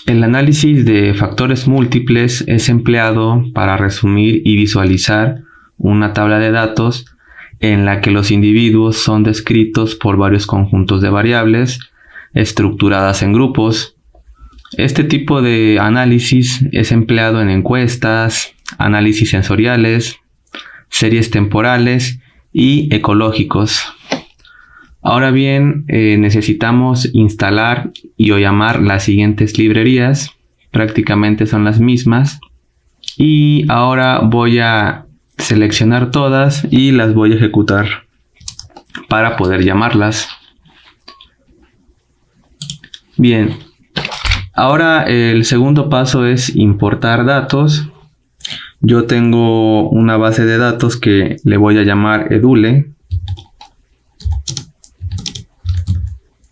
El análisis de factores múltiples es empleado para resumir y visualizar una tabla de datos en la que los individuos son descritos por varios conjuntos de variables estructuradas en grupos. Este tipo de análisis es empleado en encuestas, análisis sensoriales, series temporales y ecológicos. Ahora bien, necesitamos instalar y o llamar las siguientes librerías. Prácticamente son las mismas. Y ahora voy a seleccionar todas y las voy a ejecutar para poder llamarlas. Bien, ahora el segundo paso es importar datos. Yo tengo una base de datos que le voy a llamar edule.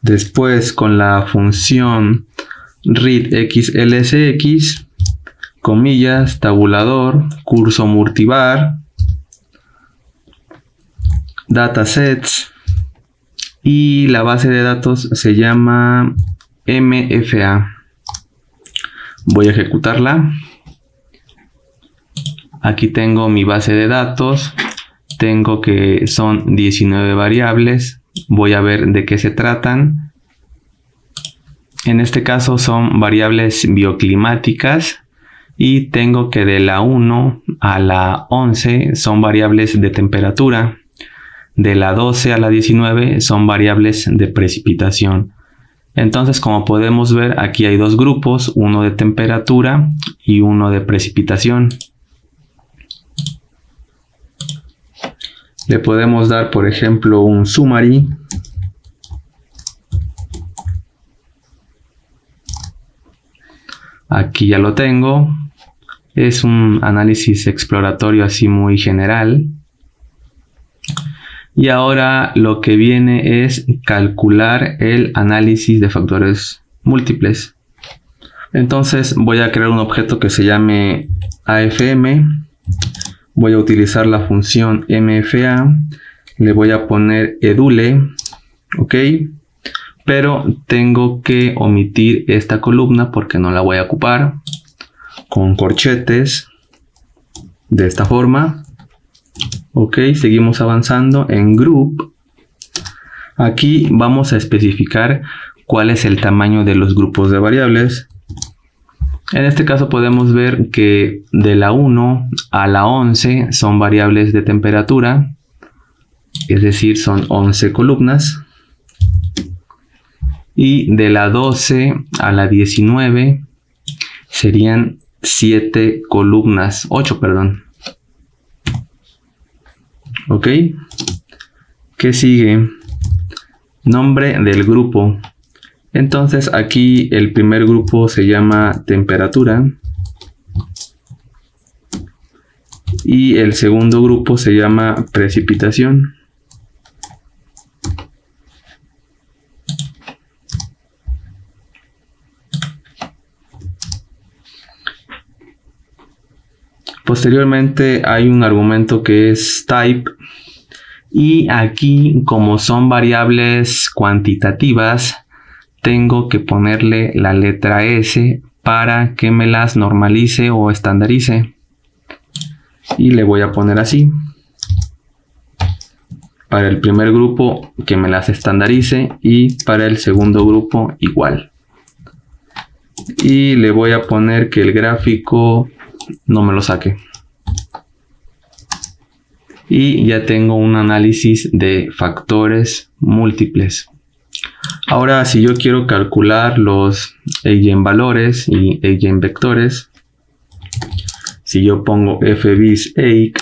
Después, con la función readxlsx, comillas, tabulador, curso multivar, datasets, y la base de datos se llama mfa. Voy a ejecutarla. Aquí tengo mi base de datos. Tengo que son 19 variables. Voy a ver de qué se tratan. En este caso son variables bioclimáticas y tengo que de la 1 a la 11 son variables de temperatura. De la 12 a la 19 son variables de precipitación. Entonces, como podemos ver, aquí hay dos grupos, uno de temperatura y uno de precipitación. Le podemos dar, por ejemplo, un summary. Aquí ya lo tengo. Es un análisis exploratorio así muy general. Y ahora lo que viene es calcular el análisis de factores múltiples. Entonces voy a crear un objeto que se llame AFM. Voy a utilizar la función mfa, le voy a poner edule, ok, pero tengo que omitir esta columna porque no la voy a ocupar, con corchetes, de esta forma, ok. Seguimos avanzando en group. Aquí vamos a especificar cuál es el tamaño de los grupos de variables. En este caso podemos ver que de la 1 a la 11 son variables de temperatura, es decir, son 11 columnas. Y de la 12 a la 19 serían 7 columnas, 8, perdón. ¿Ok? ¿Qué sigue? Nombre del grupo. Entonces aquí el primer grupo se llama temperatura y el segundo grupo se llama precipitación. Posteriormente hay un argumento que es type y aquí, como son variables cuantitativas, tengo que ponerle la letra S para que me las normalice o estandarice. Y le voy a poner así. Para el primer grupo que me las estandarice y para el segundo grupo igual. Y le voy a poner que el gráfico no me lo saque. Y ya tengo un análisis de factores múltiples. Ahora, si yo quiero calcular los eigenvalores y eigenvectores, si yo pongo fbis eig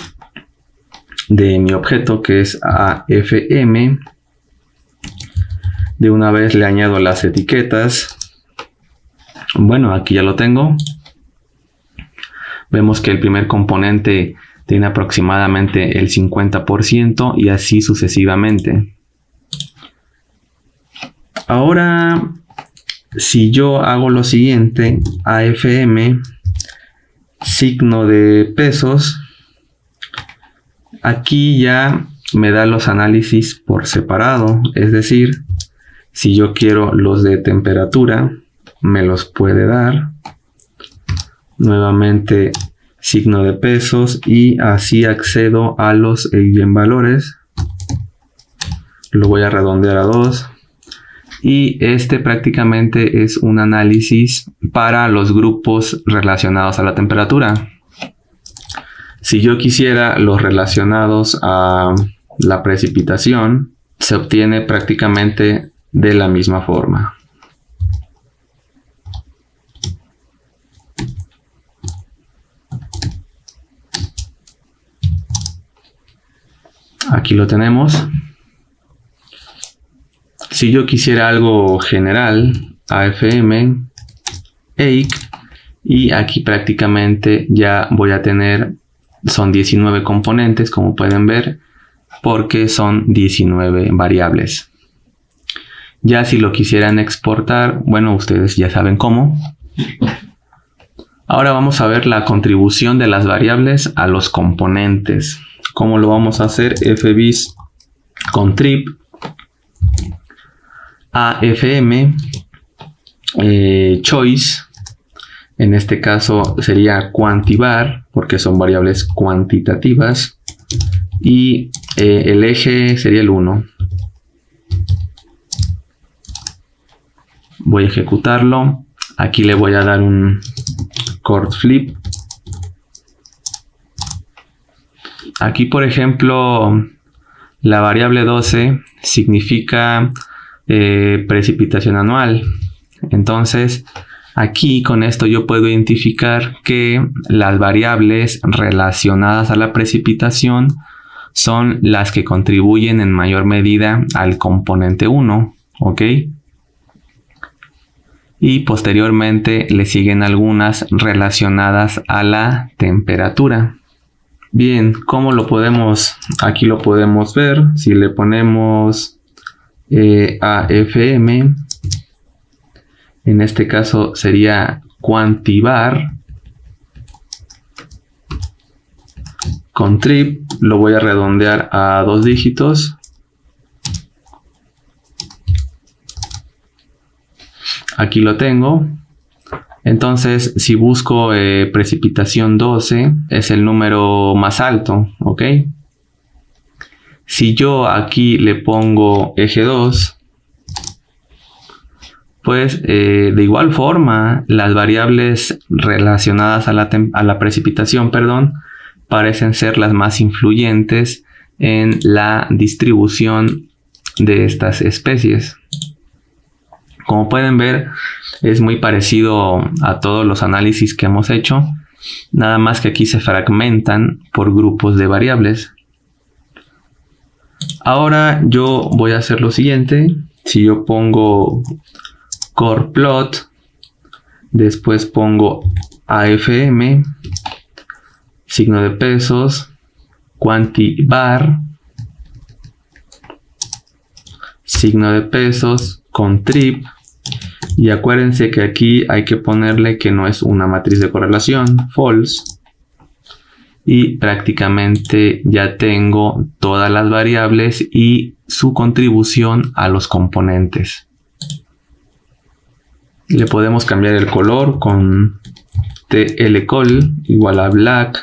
de mi objeto que es AFM, de una vez le añado las etiquetas. Bueno, aquí ya lo tengo. Vemos que el primer componente tiene aproximadamente el 50% y así sucesivamente. Ahora, si yo hago lo siguiente, AFM, signo de pesos, aquí ya me da los análisis por separado. Es decir, si yo quiero los de temperatura, me los puede dar. Nuevamente signo de pesos y así accedo a los eigenvalores. Lo voy a redondear a 2. Y este prácticamente es un análisis para los grupos relacionados a la temperatura. Si yo quisiera los relacionados a la precipitación, se obtiene prácticamente de la misma forma. Aquí lo tenemos. Si yo quisiera algo general, AFM, EIC, y aquí prácticamente ya voy a tener, son 19 componentes, como pueden ver, porque son 19 variables. Ya si lo quisieran exportar, bueno, ustedes ya saben cómo. Ahora vamos a ver la contribución de las variables a los componentes. ¿Cómo lo vamos a hacer? fbis contrib AFM choice, en este caso sería quantivar, porque son variables cuantitativas, y el eje sería el 1. Voy a ejecutarlo. Aquí le voy a dar un coord flip. Aquí, por ejemplo, la variable 12 significa precipitación anual. Entonces, aquí con esto yo puedo identificar que las variables relacionadas a la precipitación son las que contribuyen en mayor medida al componente 1, ¿ok? Y posteriormente le siguen algunas relacionadas a la temperatura. Bien, ¿cómo lo podemos? Aquí lo podemos ver. Si le ponemos AFM, en este caso sería quantivar, contrib, lo voy a redondear a 2 dígitos. Aquí lo tengo. Entonces, si busco precipitación 12, es el número más alto, ¿ok? Si yo aquí le pongo eje 2, pues de igual forma, las variables relacionadas a la precipitación, parecen ser las más influyentes en la distribución de estas especies. Como pueden ver, es muy parecido a todos los análisis que hemos hecho, nada más que aquí se fragmentan por grupos de variables. Ahora yo voy a hacer lo siguiente. Si yo pongo core plot, después pongo AFM, signo de pesos, quantivar, signo de pesos, contrib, y acuérdense que aquí hay que ponerle que no es una matriz de correlación, false, y prácticamente ya tengo todas las variables y su contribución a los componentes. Le podemos cambiar el color con tlcol igual a black,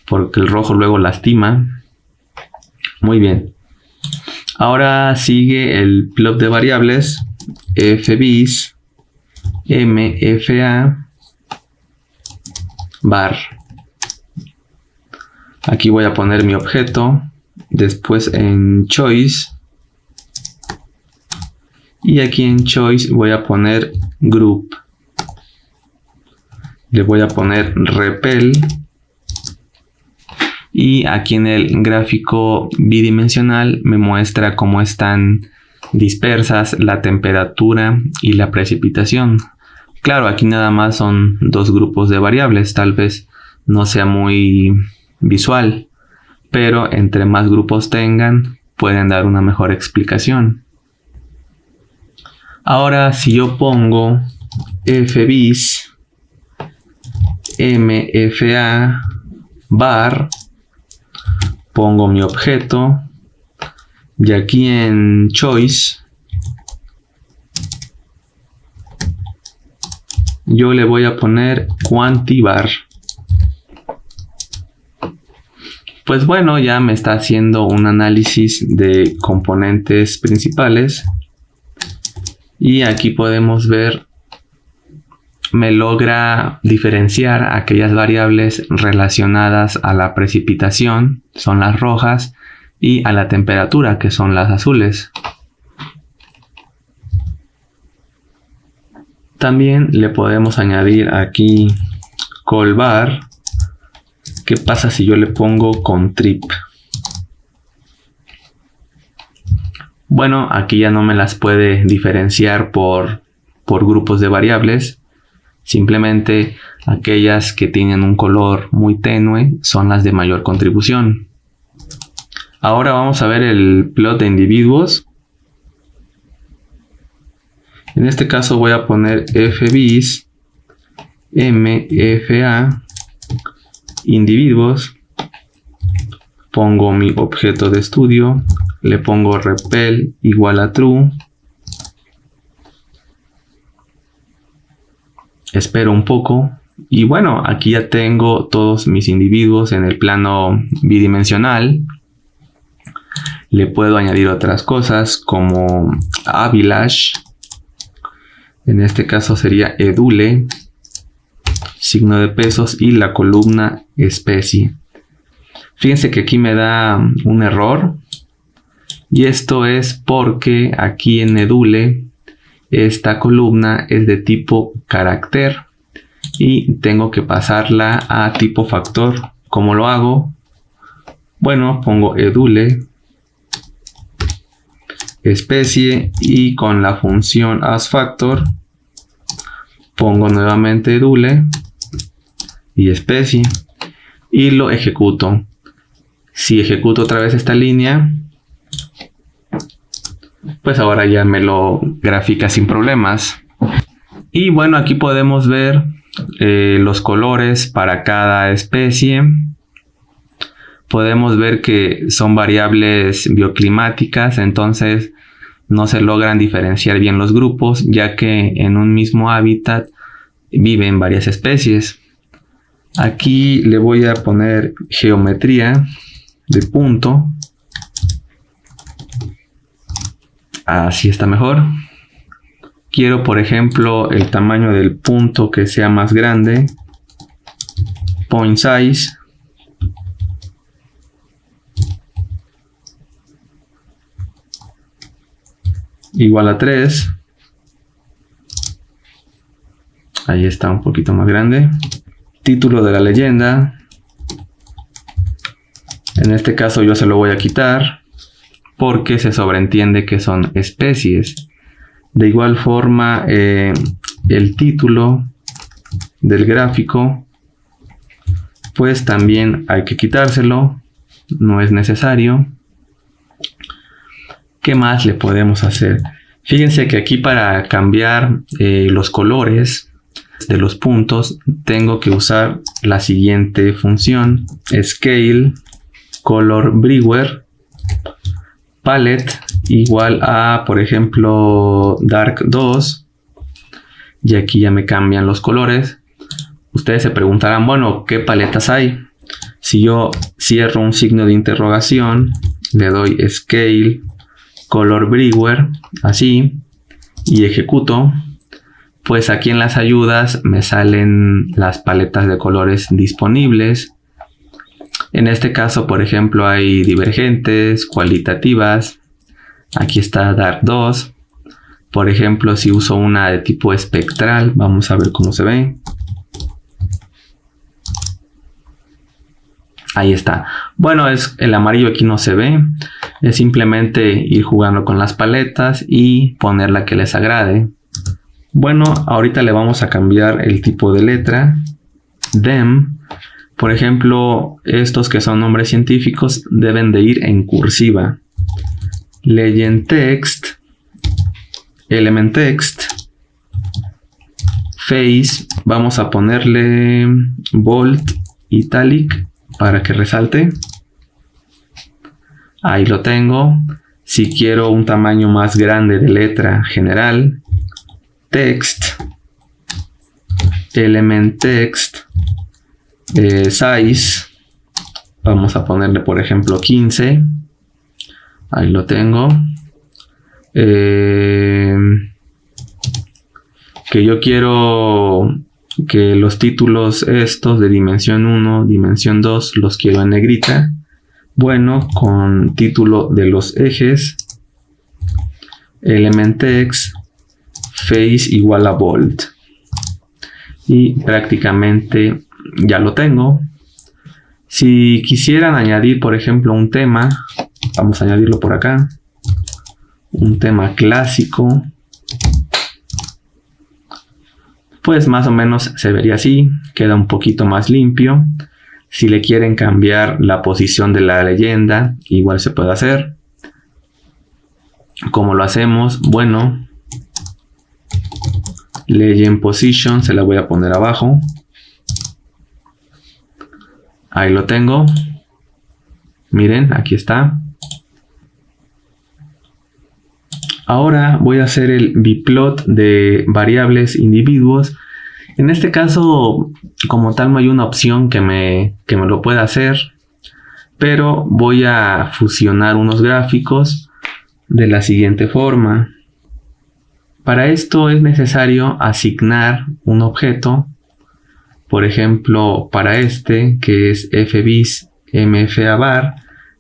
porque el rojo luego lastima. Muy bien. Ahora sigue el plot de variables fbis mfa var. Aquí voy a poner mi objeto, después en choice, y aquí en choice voy a poner group. Le voy a poner repel. Y aquí en el gráfico bidimensional me muestra cómo están dispersas la temperatura y la precipitación. Claro, aquí nada más son 2 grupos de variables, tal vez no sea muy visual, pero entre más grupos tengan, pueden dar una mejor explicación. Ahora, si yo pongo fbis mfa var, pongo mi objeto, y aquí en choice yo le voy a poner quantivar. Pues bueno, ya me está haciendo un análisis de componentes principales. Y aquí podemos ver, me logra diferenciar aquellas variables relacionadas a la precipitación, son las rojas, y a la temperatura, que son las azules. También le podemos añadir aquí colvar. ¿Qué pasa si yo le pongo contrib? Bueno, aquí ya no me las puede diferenciar por grupos de variables. Simplemente aquellas que tienen un color muy tenue son las de mayor contribución. Ahora vamos a ver el plot de individuos. En este caso voy a poner fbis, mfa, individuos. Pongo mi objeto de estudio, le pongo repel igual a true. Espero un poco. Y bueno, aquí ya tengo todos mis individuos en el plano bidimensional. Le puedo añadir otras cosas como avilash. En este caso sería edule, signo de pesos y la columna especie. Fíjense que aquí me da un error. Y esto es porque aquí en edule esta columna es de tipo carácter y tengo que pasarla a tipo factor. ¿Cómo lo hago? Bueno, pongo edule especie y con la función asFactor pongo nuevamente edule y especie y lo ejecuto. Si ejecuto otra vez esta línea, pues ahora ya me lo grafica sin problemas. Y bueno, aquí podemos ver los colores para cada especie. Podemos ver que son variables bioclimáticas, entonces no se logran diferenciar bien los grupos, ya que en un mismo hábitat viven varias especies. Aquí le voy a poner geometría de punto. Así está mejor. Quiero, por ejemplo, el tamaño del punto que sea más grande. Point size. Igual a 3. Ahí está un poquito más grande. Título de la leyenda. En este caso yo se lo voy a quitar porque se sobreentiende que son especies. De igual forma, el título del gráfico, pues también hay que quitárselo. No es necesario. ¿Qué más le podemos hacer? Fíjense que aquí para cambiar los colores de los puntos tengo que usar la siguiente función: scale color brewer palette igual a, por ejemplo, dark 2, y aquí ya me cambian los colores. Ustedes se preguntarán, bueno, ¿qué paletas hay? Si yo cierro un signo de interrogación, le doy scale color brewer, así, y ejecuto, pues aquí en las ayudas me salen las paletas de colores disponibles. En este caso, por ejemplo, hay divergentes, cualitativas. Aquí está Dark 2. Por ejemplo, si uso una de tipo espectral, vamos a ver cómo se ve. Ahí está. Bueno, el amarillo aquí no se ve. Es simplemente ir jugando con las paletas y poner la que les agrade. Bueno, ahorita le vamos a cambiar el tipo de letra. Them. Por ejemplo, estos que son nombres científicos deben de ir en cursiva. Legend text, element text, face, vamos a ponerle bold, italic para que resalte. Ahí lo tengo. Si quiero un tamaño más grande de letra general, text, element text size, vamos a ponerle por ejemplo 15, ahí lo tengo, que yo quiero que los títulos estos de dimensión 1, dimensión 2 los quiero en negrita. Bueno, con título de los ejes, element text face igual a bold, y prácticamente ya lo tengo. Si quisieran añadir por ejemplo un tema, vamos a añadirlo por acá, un tema clásico, pues más o menos se vería así, queda un poquito más limpio. Si le quieren cambiar la posición de la leyenda, igual se puede hacer. ¿Cómo lo hacemos? Bueno, legend position se la voy a poner abajo. Ahí lo tengo. Miren, aquí está. Ahora voy a hacer el biplot de variables individuos. En este caso, como tal, no hay una opción que me lo pueda hacer, pero voy a fusionar unos gráficos de la siguiente forma. Para esto es necesario asignar un objeto, por ejemplo, para este, que es fbis mfavar,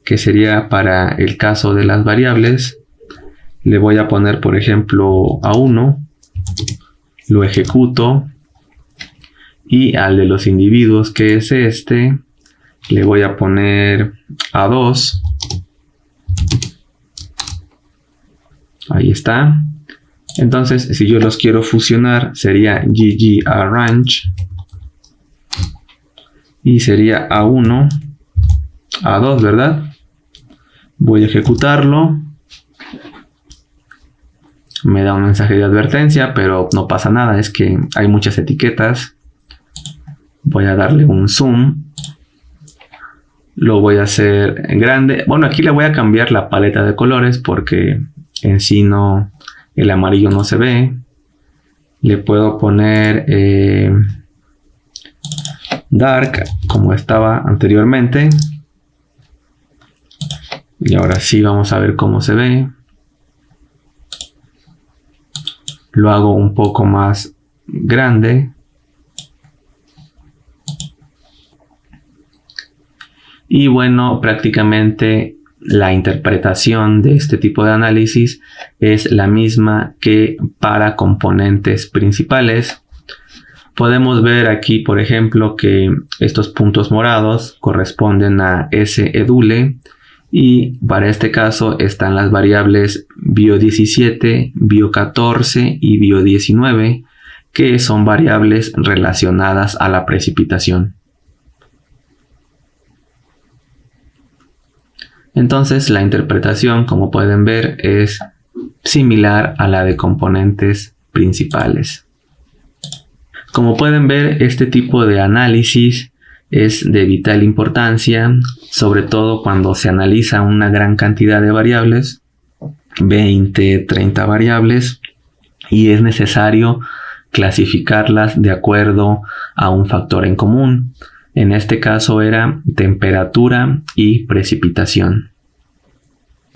que sería para el caso de las variables. Le voy a poner, por ejemplo, a1, lo ejecuto. Y al de los individuos, que es este, le voy a poner a2. Ahí está. Entonces, si yo los quiero fusionar, sería ggArrange. Y sería a1, a2, ¿verdad? Voy a ejecutarlo. Me da un mensaje de advertencia, pero no pasa nada, es que hay muchas etiquetas. Voy a darle un zoom. Lo voy a hacer grande. Bueno, aquí le voy a cambiar la paleta de colores porque en sí no, el amarillo no se ve. Le puedo poner dark como estaba anteriormente. Y ahora sí vamos a ver cómo se ve. Lo hago un poco más grande. Y bueno, prácticamente la interpretación de este tipo de análisis es la misma que para componentes principales. Podemos ver aquí, por ejemplo, que estos puntos morados corresponden a sedule. Y para este caso están las variables bio17, bio14 y bio19, que son variables relacionadas a la precipitación. Entonces la interpretación, como pueden ver, es similar a la de componentes principales. Como pueden ver, este tipo de análisis es de vital importancia, sobre todo cuando se analiza una gran cantidad de variables, 20, 30 variables, y es necesario clasificarlas de acuerdo a un factor en común. En este caso era temperatura y precipitación.